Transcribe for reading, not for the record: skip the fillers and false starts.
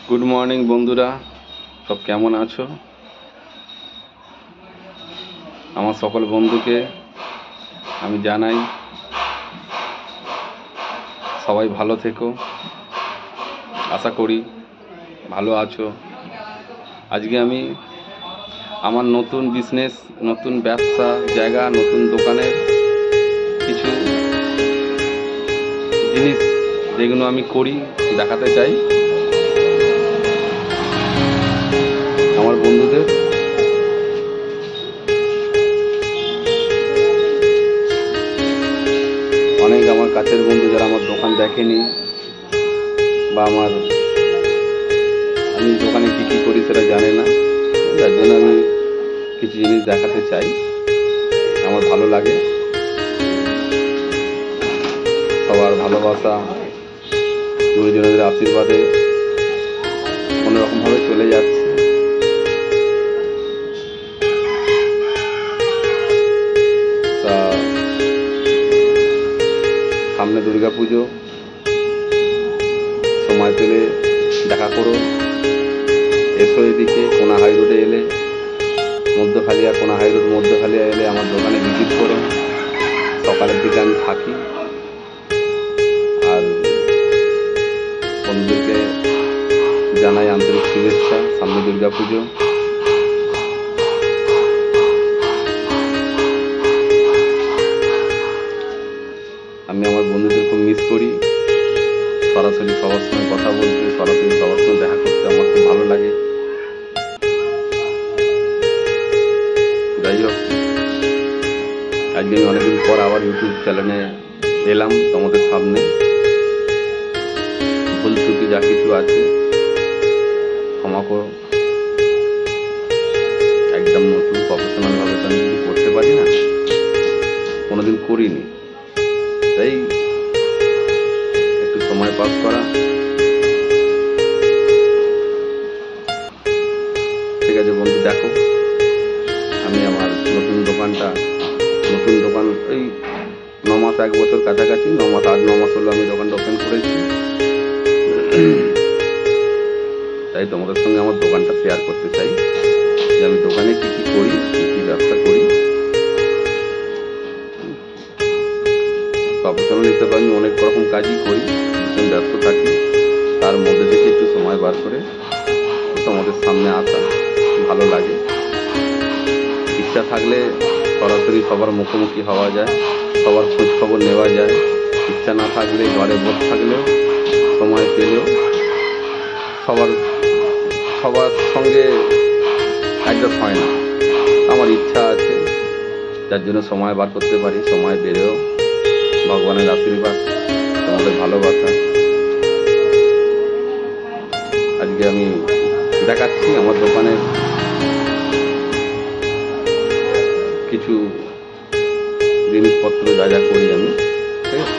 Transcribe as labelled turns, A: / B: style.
A: Good morning বন্ধুরা, সব কেমন আছো? আমার সকল বন্ধুকে আমি জানাই সবাই ভালো থেকো, আশা করি ভালো আছো। আজকে আমি আমার নতুন বিজনেস, নতুন ব্যবসা জায়গা, নতুন দোকানের কিছু জিনিস যেগুলো আমি করি দেখাতে চাই আমার বন্ধুদের। অনেক আমার কাছের বন্ধু যারা আমার দোকান দেখেনি বা আমি দোকানে কী কী করি সেটা জানে না, যার জন্য আমি কিছু জিনিস দেখাতে চাই। আমার ভালো লাগে, সবার ভালোবাসা, গুরুজনদের আশীর্বাদে কোনোরকমভাবে চলে যাচ্ছে। তা সামনে দুর্গাপুজো, সময় পেলে দেখা করো, এসো এদিকে কোনা হাই রোডে এলে, মধ্যখালিয়া কোনা হাই রোড মধ্যখালিয়া এলে আমার দোকানে ভিজিট করো। সকালের দিকে আমি থাকি। আর বন্ধুদেরকে জানাই আন্তরিক শুভেচ্ছা, সামনে দুর্গাপুজো। আমি আমার বন্ধুদের খুব মিস করি। সরাসরি সবার সঙ্গে কথা বলতে, সরাসরি সবার সঙ্গে দেখা করতে আমার খুব ভালো লাগে। যাই হোক, আজকে আমি অনেকদিন পর আবার ইউটিউব চ্যানেলে এলাম তোমাদের সামনে। ভুল ত্রুটি যা কিছু আছে ক্ষমা করো। একদম নতুন, প্রফেশনালভাবে তো আমি কিছু করতে পারি না, কোনোদিন করিনি, তাই একটু সময় পাস করা। ঠিক আছে বন্ধু, দেখো আমি আমার নতুন দোকান ওই 9 মাস 1 বছর কাছাকাছি, 9 মাস 8-9 মাস হলো আমি দোকানটা ওপেন করেছি। তাই তোমাদের সঙ্গে আমার দোকানটা শেয়ার করতে চাই যে আমি দোকানে কি কি করি, কি কি ব্যবসা করি। প্রফেশনাল হিসেবে আমি অনেক রকম কাজই করি, ভীষণ ব্যস্ত থাকি। তার মধ্যে থেকে একটু সময় বার করে তোমাদের সামনে আসা ভালো লাগে। ইচ্ছা থাকলে সরাসরি সবার মুখোমুখি হওয়া যায়, সবার খোঁজ খবর নেওয়া যায়। ইচ্ছা না থাকলে ঘরে বসে থাকলেও, সময় পেলেও সবার সঙ্গে অ্যাডজাস্ট হয় না। আমার ইচ্ছা আছে, যার জন্য সময় বার করতে পারি। সময় পেলেও ভগবানের আশীর্বাদ, তোমাদের ভালোবাসা। আজকে আমি দেখাচ্ছি আমার দোকানের কিছু জিনিসপত্র যা যা করি আমি, ঠিক আছে?